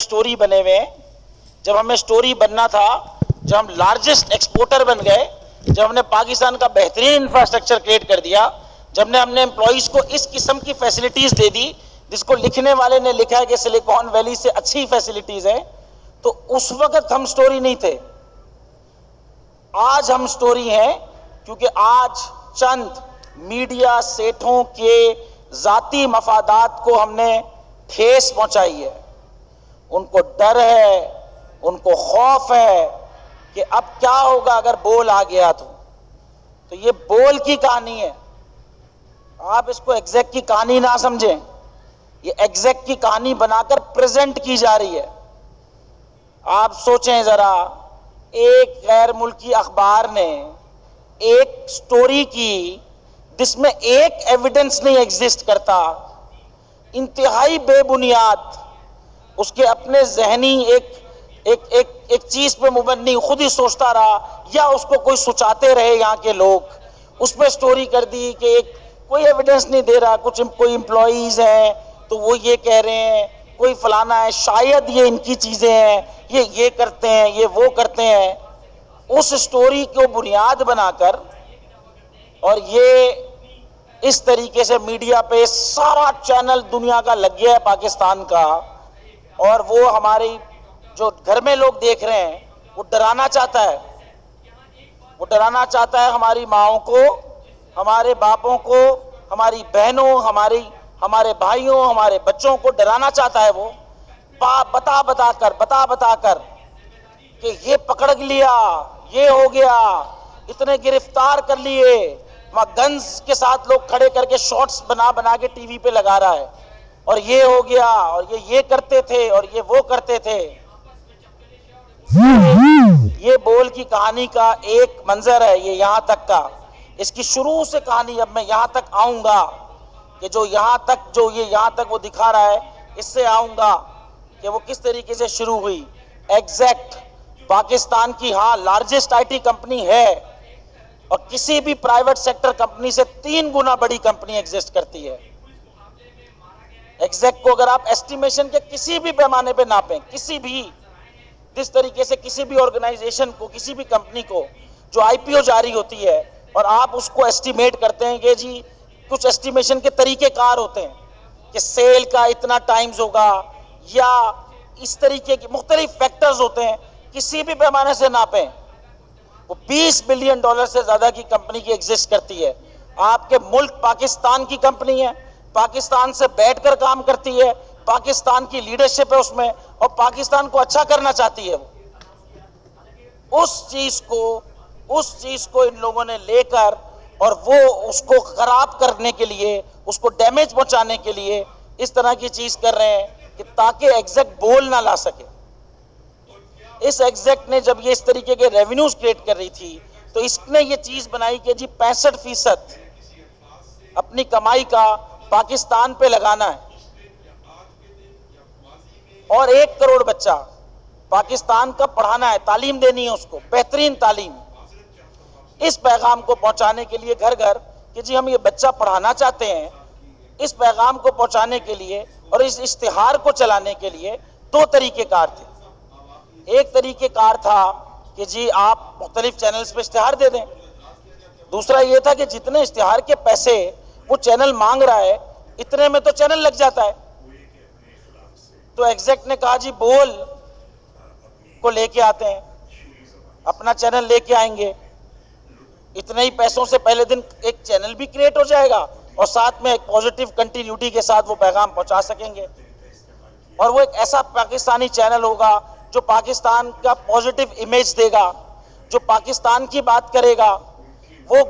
Story بنے ہوئے ہیں. جب ہمیں سٹوری بننا تھا, جب ہم لارجسٹ ایکسپورٹر بن گئے, جب ہم نے پاکستان کا بہترین انفراسٹرکچر کریٹ کر دیا, جب ہم نے امپلائیز کو اس قسم کی فیسلٹیز دے دی جس کو لکھنے والے نے لکھا ہے کہ سلیکون ویلی سے اچھی فیسلٹیز ہیں, تو اس وقت ہم سٹوری نہیں تھے. آج ہم سٹوری ہیں, کیونکہ آج چند میڈیا سیٹھوں کے ذاتی مفادات کو ہم نے ٹھیس پہنچائی ہے. ان کو ڈر ہے, ان کو خوف ہے کہ اب کیا ہوگا اگر بول آ گیا تو یہ بول کی کہانی ہے. آپ اس کو ایگزیکٹ کی کہانی نہ سمجھیں, یہ ایگزیکٹ کی کہانی بنا کر پریزنٹ کی جا رہی ہے. آپ سوچیں ذرا, ایک غیر ملکی اخبار نے ایک سٹوری کی جس میں ایک ایویڈنس نہیں ایگزسٹ کرتا, انتہائی بے بنیاد, اس کے اپنے ذہنی ایک چیز پہ مبنی, خود ہی سوچتا رہا یا اس کو کوئی سوچاتے رہے یہاں کے لوگ, اس پہ سٹوری کر دی کہ کوئی ایویڈنس نہیں دے رہا, کوئی امپلائیز ہیں تو وہ یہ کہہ رہے ہیں, کوئی فلانا ہے, شاید یہ ان کی چیزیں ہیں, یہ کرتے ہیں, یہ وہ کرتے ہیں. اس سٹوری کو بنیاد بنا کر اور یہ اس طریقے سے میڈیا پہ سارا چینل دنیا کا لگ گیا ہے پاکستان کا, اور وہ ہماری جو گھر میں لوگ دیکھ رہے ہیں وہ ڈرانا چاہتا ہے, وہ ڈرانا چاہتا ہے ہماری ماؤں کو, ہمارے باپوں کو, ہماری بہنوں, ہمارے بھائیوں, ہمارے بچوں کو ڈرانا چاہتا ہے. وہ بتا کر کہ یہ پکڑ لیا, یہ ہو گیا, اتنے گرفتار کر لیے, وہاں گنز کے ساتھ لوگ کھڑے کر کے شارٹس بنا کے ٹی وی پہ لگا رہا ہے, اور یہ ہو گیا, اور یہ کرتے تھے, اور یہ وہ کرتے تھے. یہ بول کی کہانی کا ایک منظر ہے, یہ یہاں تک کا, اس کی شروع سے کہانی. اب میں یہاں تک آؤں گا کہ جو یہاں تک وہ دکھا رہا ہے, اس سے آؤں گا کہ وہ کس طریقے سے شروع ہوئی. ایگزیکٹ پاکستان کی لارجسٹ آئی ٹی کمپنی ہے, اور کسی بھی پرائیویٹ سیکٹر کمپنی سے 3 گنا بڑی کمپنی ایگزسٹ کرتی ہے. ایگزیکٹ کو اگر آپ ایسٹیمیشن کے کسی بھی پیمانے پہ ناپیں, کسی بھی جس طریقے سے کسی بھی آرگنائزیشن کو, کسی بھی کمپنی کو جو آئی پی او جاری ہوتی ہے, اور آپ اس کو ایسٹیمیٹ کرتے ہیں کہ جی کچھ ایسٹیمیشن کے طریقے کار ہوتے ہیں کہ سیل کا اتنا ٹائمز ہوگا, یا اس طریقے کی مختلف فیکٹرز ہوتے ہیں, کسی بھی پیمانے سے ناپیں, وہ $20 بلین سے زیادہ کی کمپنی کی ایگزسٹ کرتی ہے. آپ کے ملک پاکستان کی کمپنی ہے, پاکستان سے بیٹھ کر کام کرتی ہے, پاکستان کی لیڈرشپ ہے اس میں, اور پاکستان کو اچھا کرنا چاہتی ہے. وہ اس چیز کو ان لوگوں نے لے کر, اور وہ اس کو خراب کرنے کے لیے, اس کو ڈیمیج پہنچانے کے لیے اس طرح کی چیز کر رہے ہیں کہ تاکہ ایگزیکٹ بول نہ لا سکے. اس ایگزیکٹ نے جب یہ اس طریقے کے ریونیوز کریٹ کر رہی تھی, تو اس نے یہ چیز بنائی کہ جی 65% اپنی کمائی کا پاکستان پہ لگانا ہے, اور 1 کروڑ بچہ پاکستان کا پڑھانا ہے, تعلیم دینی ہے اس کو, بہترین تعلیم. اس پیغام کو پہنچانے کے لیے گھر گھر کہ جی ہم یہ بچہ پڑھانا چاہتے ہیں, اس پیغام کو پہنچانے کے لیے اور اس اشتہار کو چلانے کے لیے 2 طریقے کار تھے. ایک طریقہ کار تھا کہ جی آپ مختلف چینلز پہ اشتہار دے دیں. دوسرا یہ تھا کہ جتنے اشتہار کے پیسے وہ چینل مانگ رہا ہے, اتنے میں تو چینل لگ جاتا ہے. تو ایگزیکٹ نے کہا جی بول کو لے کے آتے ہیں, اپنا چینل لے کے آئیں گے, اتنے ہی پیسوں سے پہلے دن ایک چینل بھی کریٹ ہو جائے گا, اور ساتھ میں ایک پوزیٹیو کنٹینیوٹی کے ساتھ وہ پیغام پہنچا سکیں گے. اور وہ ایک ایسا پاکستانی چینل ہوگا جو پاکستان کا پوزیٹیو امیج دے گا, جو پاکستان کی بات کرے گا. وہ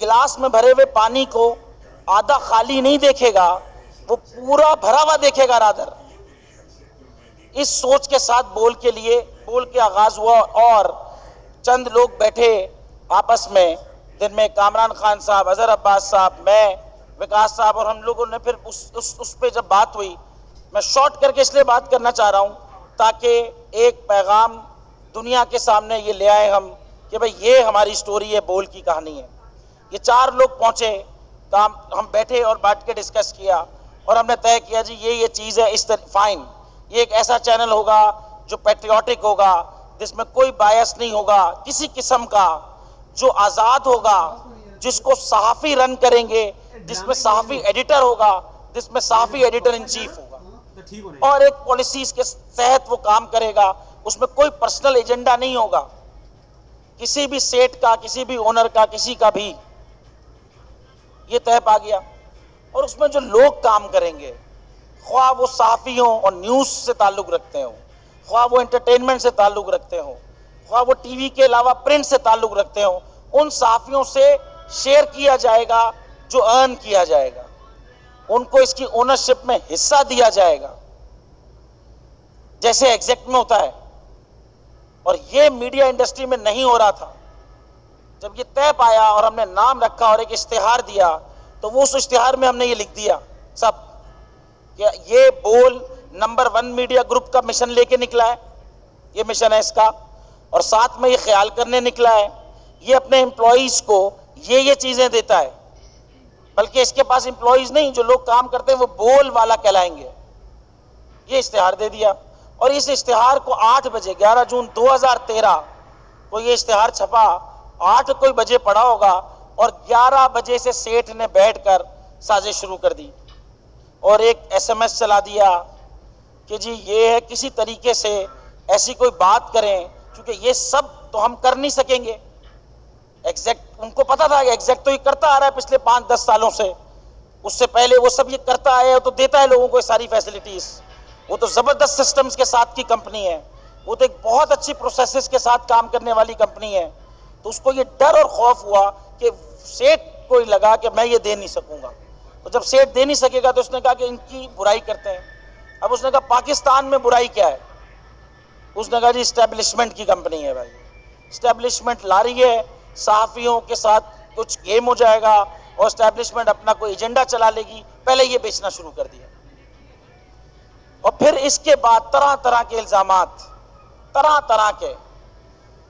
گلاس میں بھرے ہوئے پانی کو آدھا خالی نہیں دیکھے گا, وہ پورا بھرا ہوا دیکھے گا رادر. اس سوچ کے ساتھ بول کے آغاز ہوا, اور چند لوگ بیٹھے آپس میں, جن میں کامران خان صاحب, اظہر عباس صاحب, میں, وکاس صاحب, اور ہم لوگوں نے پھر اس پہ جب بات ہوئی, میں شارٹ کر کے اس لیے بات کرنا چاہ رہا ہوں تاکہ ایک پیغام دنیا کے سامنے یہ لے آئے ہم کہ بھئی یہ ہماری سٹوری ہے, بول کی کہانی ہے. یہ 4 لوگ پہنچے, ہم بیٹھے اور بیٹھ کے ڈسکس کیا, اور ہم نے طے کیا جی یہ چیز ہے, اس طرح فائن, یہ ایک ایسا چینل ہوگا جو پیٹریوٹک ہوگا، جس میں کوئی بایس نہیں ہوگا کسی قسم کا، جو آزاد ہوگا، جس کو صحافی رن کریں گے، جس میں صحافی ایڈیٹر ہوگا، جس میں صحافی ایڈیٹر ان چیف ہوگا، اور ایک پالیسیز کے تحت وہ کام کرے گا. اس میں کوئی پرسنل ایجنڈا نہیں ہوگا کسی بھی سیٹ کا، کسی بھی اونر کا، کسی کا بھی. یہ طے پا گیا. اور اس میں جو لوگ کام کریں گے، خواہ وہ صحافی ہوں اور نیوز سے تعلق رکھتے ہوں، خواہ وہ انٹرٹینمنٹ سے تعلق رکھتے ہوں، خواہ وہ ٹی وی کے علاوہ پرنٹ سے تعلق رکھتے ہوں، ان صحافیوں سے شیئر کیا جائے گا جو ارن کیا جائے گا. ان کو اس کی اونرشپ میں حصہ دیا جائے گا جیسے ایگزیکٹ میں ہوتا ہے. اور یہ میڈیا انڈسٹری میں نہیں ہو رہا تھا. جب یہ طے پایا اور ہم نے نام رکھا اور ایک اشتہار دیا، تو وہ اس اشتہار میں ہم نے یہ لکھ دیا سب کہ یہ بول نمبر 1 میڈیا گروپ کا مشن لے کے نکلا ہے، یہ مشن ہے اس کا، اور ساتھ میں یہ خیال کرنے نکلا ہے، یہ اپنے امپلائیز کو یہ چیزیں دیتا ہے. بلکہ اس کے پاس امپلائیز نہیں، جو لوگ کام کرتے ہیں وہ بول والا کہلائیں گے. یہ اشتہار دے دیا. اور اس اشتہار کو 8 بجے 11 جون 2013 کو یہ اشتہار چھپا. 8 کوئی بجے پڑا ہوگا اور 11 بجے سے سیٹھ نے بیٹھ کر سازش شروع کر دی اور ایک ایس ایم ایس چلا دیا کہ جی یہ ہے، کسی طریقے سے ایسی کوئی بات کریں، کیونکہ یہ سب تو ہم کر نہیں سکیں گے. ایگزیکٹ ان کو پتا تھا کہ ایگزیکٹ تو یہ کرتا آ رہا ہے پچھلے 5-10 سالوں سے، اس سے پہلے وہ سب یہ کرتا آیا تو دیتا ہے لوگوں کو یہ ساری فیسلٹیز. وہ تو زبردست سسٹمز کے ساتھ کی کمپنی ہے، وہ تو ایک بہت اچھی پروسیسز کے ساتھ کام کرنے والی کمپنی ہے. تو اس کو یہ ڈر اور خوف ہوا کہ سیٹ کو لگا کہ میں یہ دے نہیں سکوں گا. تو جب سیٹ دے نہیں سکے گا تو اس نے کہا کہ ان کی برائی کرتے ہیں. اب اس نے کہا پاکستان میں برائی کیا ہے؟ اس نے کہا جی اسٹیبلشمنٹ کی کمپنی ہے بھائی، اسٹیبلشمنٹ لا رہی ہے، صحافیوں کے ساتھ کچھ گیم ہو جائے گا اور اسٹیبلشمنٹ اپنا کوئی ایجنڈا چلا لے گی. پہلے یہ بیچنا شروع کر دیا. اور پھر اس کے بعد طرح طرح کے الزامات، طرح طرح کے.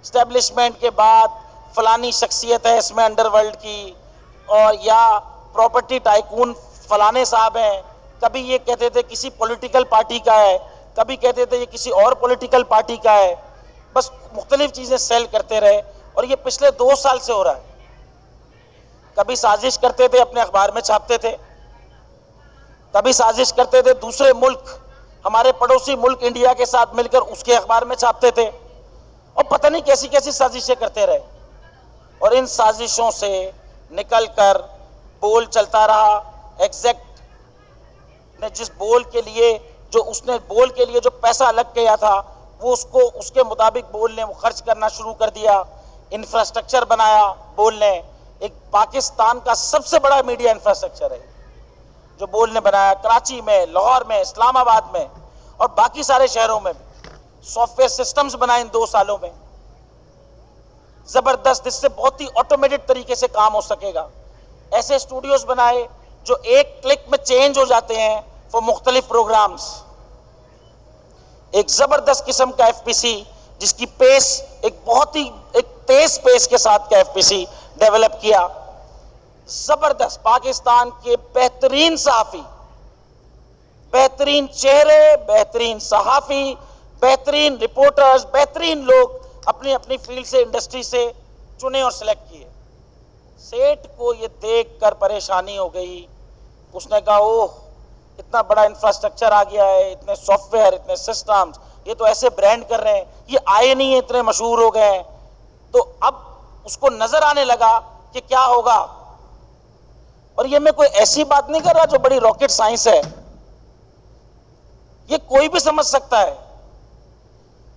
اسٹیبلشمنٹ کے بعد فلانی شخصیت ہے اس میں انڈر ورلڈ کی، اور یا پراپرٹی ٹائکون فلانے صاحب ہیں. کبھی یہ کہتے تھے کسی پولیٹیکل پارٹی کا ہے، کبھی کہتے تھے یہ کسی اور پولیٹیکل پارٹی کا ہے. بس مختلف چیزیں سیل کرتے رہے اور یہ پچھلے 2 سال سے ہو رہا ہے. کبھی سازش کرتے تھے اپنے اخبار میں چھاپتے تھے، کبھی سازش کرتے تھے دوسرے ملک، ہمارے پڑوسی ملک انڈیا کے ساتھ مل کر اس کے اخبار میں چھاپتے تھے، اور پتہ نہیں کیسی کیسی سازشیں کرتے رہے. اور ان سازشوں سے نکل کر بول چلتا رہا. ایگزیکٹ نے جس بول کے لیے جو پیسہ لگ گیا تھا وہ اس کے مطابق بول نے وہ خرچ کرنا شروع کر دیا. انفراسٹرکچر بنایا بول نے، ایک پاکستان کا سب سے بڑا میڈیا انفراسٹرکچر ہے جو بول نے بنایا. کراچی میں، لاہور میں، اسلام آباد میں اور باقی سارے شہروں میں بھی سافٹ ویئر سسٹمز بنائے ان 2 سالوں میں زبردست، جس سے بہت ہی آٹومیٹڈ طریقے سے کام ہو سکے گا. ایسے اسٹوڈیوز بنائے جو ایک کلک میں چینج ہو جاتے ہیں وہ مختلف پروگرامز. ایک زبردست قسم کا ایف پی سی جس کی پیس ایک تیز پیس کے ساتھ کا ایف پی سی ڈیولپ کیا. زبردست پاکستان کے بہترین صحافی، بہترین چہرے، بہترین صحافی، بہترین رپورٹرز، بہترین لوگ اپنی اپنی فیلڈ سے، انڈسٹری سے چنے اور سلیکٹ کیے. سیٹ کو یہ دیکھ کر پریشانی ہو گئی. اس نے کہا اوہ اتنا بڑا انفراسٹرکچر آ گیا ہے، اتنے سافٹ ویئر، اتنے سسٹمز، یہ تو ایسے برانڈ کر رہے ہیں، یہ آئے نہیں ہیں، اتنے مشہور ہو گئے ہیں. تو اب اس کو نظر آنے لگا کہ کیا ہوگا. اور یہ میں کوئی ایسی بات نہیں کر رہا جو بڑی راکٹ سائنس ہے، یہ کوئی بھی سمجھ سکتا ہے.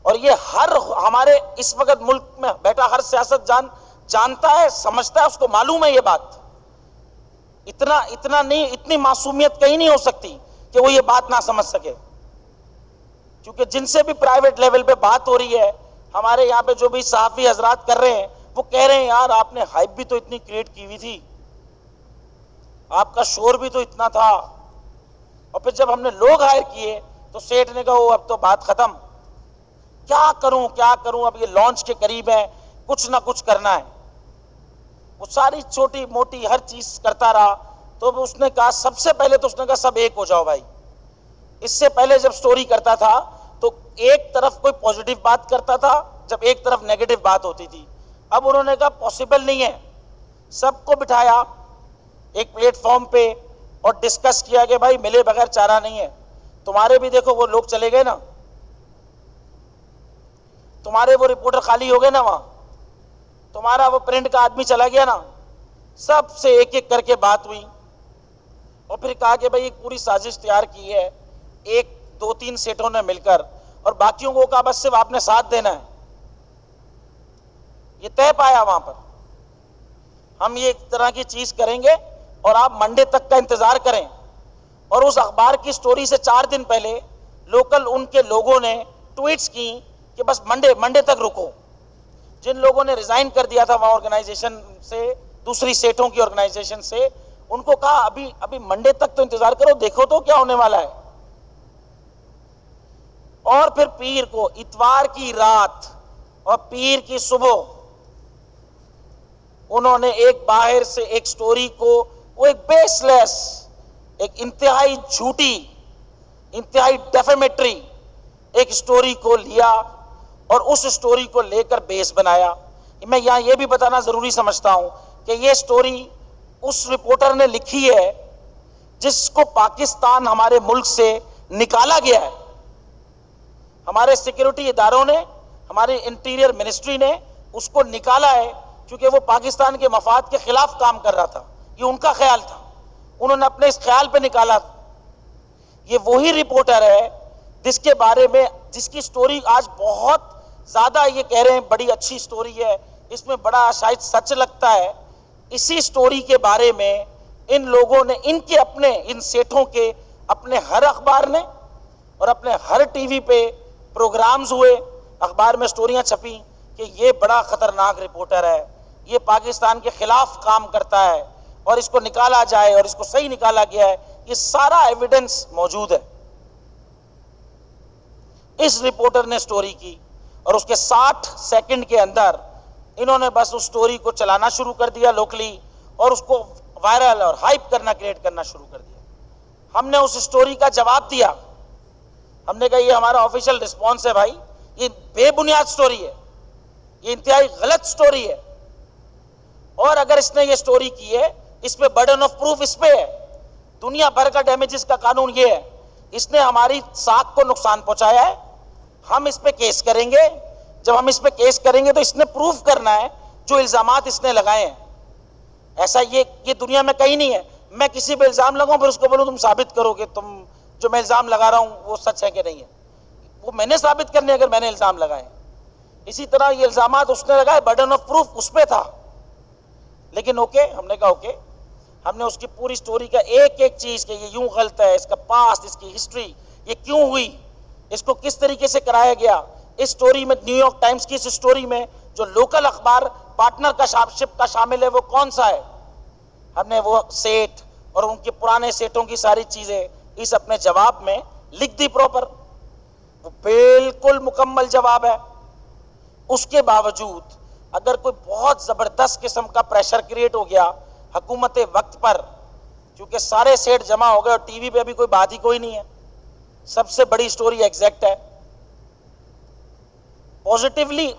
اور یہ ہمارے اس وقت ملک میں بیٹھا ہر سیاست جانتا ہے، سمجھتا ہے، اس کو معلوم ہے یہ بات. اتنا نہیں، اتنی معصومیت کہیں نہیں ہو سکتی کہ وہ یہ بات نہ سمجھ سکے. کیونکہ جن سے بھی پرائیویٹ لیول پہ بات ہو رہی ہے، ہمارے یہاں پہ جو بھی صحافی حضرات کر رہے ہیں، وہ کہہ رہے ہیں یار آپ نے ہائپ بھی تو اتنی کریٹ کی ہوئی تھی، آپ کا شور بھی تو اتنا تھا. اور پھر جب ہم نے لوگ ہائر کیے تو سیٹھ نے کہا اب تو بات ختم، کیا کروں، اب یہ لانچ کے قریب ہے، کچھ نہ کچھ کرنا ہے. وہ ساری چھوٹی موٹی ہر چیز کرتا رہا. تو اس نے کہا سب سے پہلے تو اس نے کہا سب ایک ہو جاؤ بھائی، اس سے پہلے جب سٹوری کرتا تھا تو ایک طرف کوئی پوزیٹیو بات کرتا تھا جب ایک طرف نیگیٹو بات ہوتی تھی. اب انہوں نے کہا پاسبل نہیں ہے, سب کو بٹھایا ایک پلیٹ فارم پہ اور ڈسکس کیا کہ بھائی ملے بغیر چارہ نہیں ہے. تمہارے بھی دیکھو وہ لوگ چلے گئے نا, تمہارے وہ رپورٹر خالی ہو گئے نا, وہاں تمہارا وہ پرنٹ کا آدمی چلا گیا نا, سب سے ایک ایک کر کے بات ہوئی اور پھر کہا کہ بھائی ایک پوری سازش تیار کی ہے ایک دو تین سیٹوں نے مل کر, اور باقیوں کو کہا بس صرف آپ نے ساتھ دینا ہے. یہ طے پایا وہاں پر ہم یہ ایک طرح کی چیز کریں گے اور آپ منڈے تک کا انتظار کریں. اور اس اخبار کی سٹوری سے 4 دن پہلے لوکل ان کے لوگوں نے ٹویٹس کی کہ بس منڈے تک رکو. جن لوگوں نے ریزائن کر دیا تھا وہاں آرگنائزیشن سے, دوسری سیٹوں کی آرگنائزیشن سے, ان کو کہا ابھی منڈے تک تو انتظار کرو, دیکھو تو کیا ہونے والا ہے. اور پھر پیر کو, اتوار کی رات اور پیر کی صبح انہوں نے ایک باہر سے ایک سٹوری کو, وہ ایک بیس لیس, ایک انتہائی جھوٹی, انتہائی ڈیفیمیٹری ایک سٹوری کو لیا اور اس سٹوری کو لے کر بیس بنایا. میں یہاں یہ بھی بتانا ضروری سمجھتا ہوں کہ یہ سٹوری اس رپورٹر نے لکھی ہے جس کو پاکستان ہمارے ملک سے نکالا گیا ہے. ہمارے سیکیورٹی اداروں نے, ہماری انٹیریئر منسٹری نے اس کو نکالا ہے کیونکہ وہ پاکستان کے مفاد کے خلاف کام کر رہا تھا. یہ ان کا خیال تھا, انہوں نے اپنے اس خیال پہ نکالا. یہ وہی رپورٹر ہے جس کے بارے میں, جس کی سٹوری آج بہت زیادہ یہ کہہ رہے ہیں بڑی اچھی سٹوری ہے, اس میں بڑا شاید سچ لگتا ہے. اسی سٹوری کے بارے میں ان لوگوں نے, ان کے اپنے, ان سیٹوں کے اپنے ہر اخبار نے اور اپنے ہر ٹی وی پہ پروگرامز ہوئے, اخبار میں سٹوریاں چھپی کہ یہ بڑا خطرناک رپورٹر ہے, یہ پاکستان کے خلاف کام کرتا ہے اور اس کو نکالا جائے, اور اس کو صحیح نکالا گیا ہے. یہ سارا ایویڈنس موجود ہے. اس رپورٹر نے سٹوری کی اور اس کے 60 سیکنڈ کے اندر انہوں نے بس اس سٹوری کو چلانا شروع کر دیا لوکلی, اور اس کو وائرل اور ہائپ کرنا, کریٹ کرنا شروع کر دیا. ہم نے اس سٹوری کا جواب دیا, ہم نے کہا یہ ہمارا آفیشیل رسپانس ہے بھائی, یہ بے بنیاد سٹوری ہے, یہ انتہائی غلط سٹوری ہے, اور اگر اس نے یہ سٹوری کی ہے اس پہ برڈن آف پروف اس پہ ہے. دنیا بھر کا ڈیمیجز کا قانون یہ ہے, اس نے ہماری ساکھ کو نقصان پہنچایا ہے, ہم اس پہ کیس کریں گے. جب ہم اس پہ کیس کریں گے تو اس نے پروف کرنا ہے جو الزامات اس نے لگائے ہیں. ایسا یہ دنیا میں کہیں نہیں ہے. میں کسی پہ الزام لگاؤں پھر اس کو بولوں تم ثابت کرو کہ تم جو میں الزام لگا رہا ہوں وہ سچ ہے کہ نہیں ہے. وہ میں نے ثابت کرنے اگر میں نے الزام لگائے. اسی طرح یہ الزامات اس نے لگائے, برڈن آف پروف اس پہ تھا. لیکن اوکے, ہم نے کہا اوکے, ہم نے اس کی پوری سٹوری کا ایک ایک چیز کہ یہ یوں غلط ہے, اس کا پاسٹ, اس کی ہسٹری, یہ کیوں ہوئی, اس کو کس طریقے سے کرایا گیا. اس سٹوری میں نیو یارک ٹائمز کی اس سٹوری میں جو لوکل اخبار پارٹنر کا شپ کا شامل ہے وہ کون سا ہے. ہم نے وہ سیٹ اور ان کے پرانے سیٹوں کی ساری چیزیں اس اپنے جواب میں لکھ دی پراپر. وہ بالکل مکمل جواب ہے. اس کے باوجود اگر کوئی بہت زبردست قسم کا پریشر کریٹ ہو گیا حکومت وقت پر, کیونکہ سارے سیٹ جمع ہو گئے اور ٹی وی پہ ابھی کوئی بات ہی کوئی نہیں ہے, سب سے بڑی سٹوری ایگزیکٹ ہے. پوزیٹیولی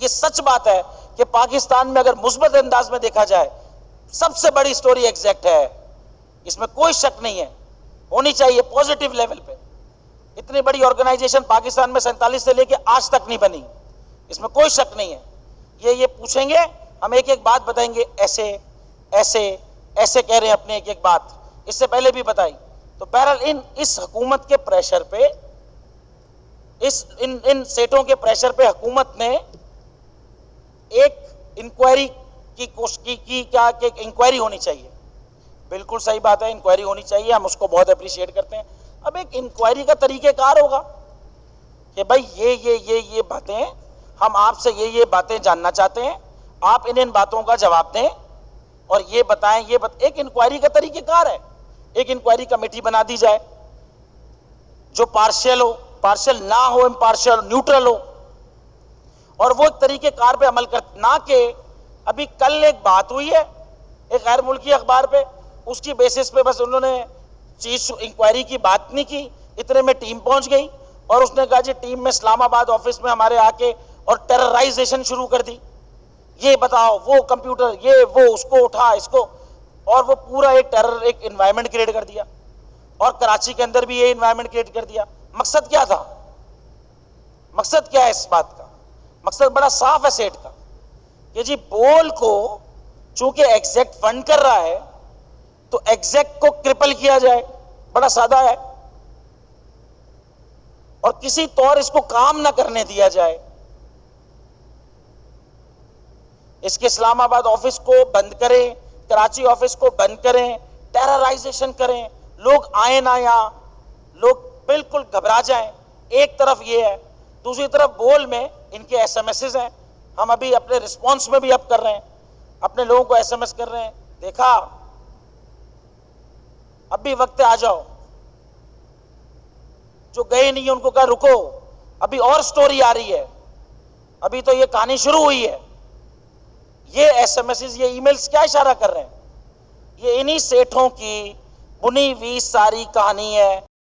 یہ سچ بات ہے کہ پاکستان میں اگر مثبت انداز میں دیکھا جائے سب سے بڑی سٹوری ایگزیکٹ ہے, اس میں کوئی شک نہیں ہے. ہونی چاہیے پوزیٹیو لیول پہ. اتنی بڑی آرگنائزیشن پاکستان میں 47 سے لے کے آج تک نہیں بنی, اس میں کوئی شک نہیں ہے. یہ پوچھیں گے ہم ایک ایک بات بتائیں گے, ایسے ایسے ایسے کہہ رہے ہیں اپنے ایک ایک بات, اس سے پہلے بھی بتائی. تو بہرحال اس حکومت کے پریشر پہ, ان سیٹوں کے پریشر پہ حکومت نے ایک انکوائری کی کوشش کی کیا کہ انکوائری ہونی چاہیے. بالکل صحیح بات ہے, انکوائری ہونی چاہیے, ہم اس کو بہت اپریشیٹ کرتے ہیں. اب ایک انکوائری کا طریقہ کار ہوگا کہ بھائی یہ باتیں ہم آپ سے یہ باتیں جاننا چاہتے ہیں, آپ ان باتوں کا جواب دیں اور یہ بتائیں. ایک انکوائری کا طریقہ کار ہے. ایک انکوائری کمیٹی بنا دی جائے جو پارشل ہو, پارشل نہ ہو, امپارشل, نیوٹرل ہو, اور وہ ایک طریقہ کار پہ عمل کر, نہ کہ ابھی کل ایک بات ہوئی ہے ایک غیر ملکی اخبار پہ, اس کی بیسس پہ بس انہوں نے چیز انکوائری کی بات نہیں کی, اتنے میں ٹیم پہنچ گئی اور اس نے کہا جی ٹیم میں اسلام آباد آفس میں ہمارے آ کے اور ٹیررائزیشن شروع کر دی، یہ بتاؤ وہ کمپیوٹر یہ وہ، اس کو اٹھا اس کو، اور وہ پورا ایک ٹیرر ایک انوائرمنٹ کریٹ کر دیا، اور کراچی کے اندر بھی یہ انوائرمنٹ کریٹ کر دیا۔ مقصد کیا تھا؟ مقصد کیا ہے اس بات کا؟ مقصد بڑا صاف ہے سیٹ کا کہ جی بول کو چونکہ ایگزیکٹ فنڈ کر رہا ہے تو ایگزیکٹ کو کرپل کیا جائے، بڑا سادہ ہے، اور کسی طور اس کو کام نہ کرنے دیا جائے، اس کے اسلام آباد آفس کو بند کریں، کراچی آفس کو بند کریں، ٹیررائزیشن کریں، لوگ آئیں نہ یہاں، لوگ بالکل گھبرا جائیں۔ ایک طرف یہ ہے، دوسری طرف بول میں ان کے ایس ایم ایسز ہیں، ہم ابھی اپنے رسپانس میں بھی اب کر رہے ہیں، اپنے لوگوں کو ایس ایم ایس کر رہے ہیں، دیکھا اب بھی وقت آ جاؤ، جو گئے نہیں ان کو کہا رکو، ابھی اور سٹوری آ رہی ہے، ابھی تو یہ کہانی شروع ہوئی ہے۔ یہ ایس ایم ایسز یہ ای میلز کیا اشارہ کر رہے ہیں؟ یہ انہی سیٹھوں کی بنی ہوئی ساری کہانی ہے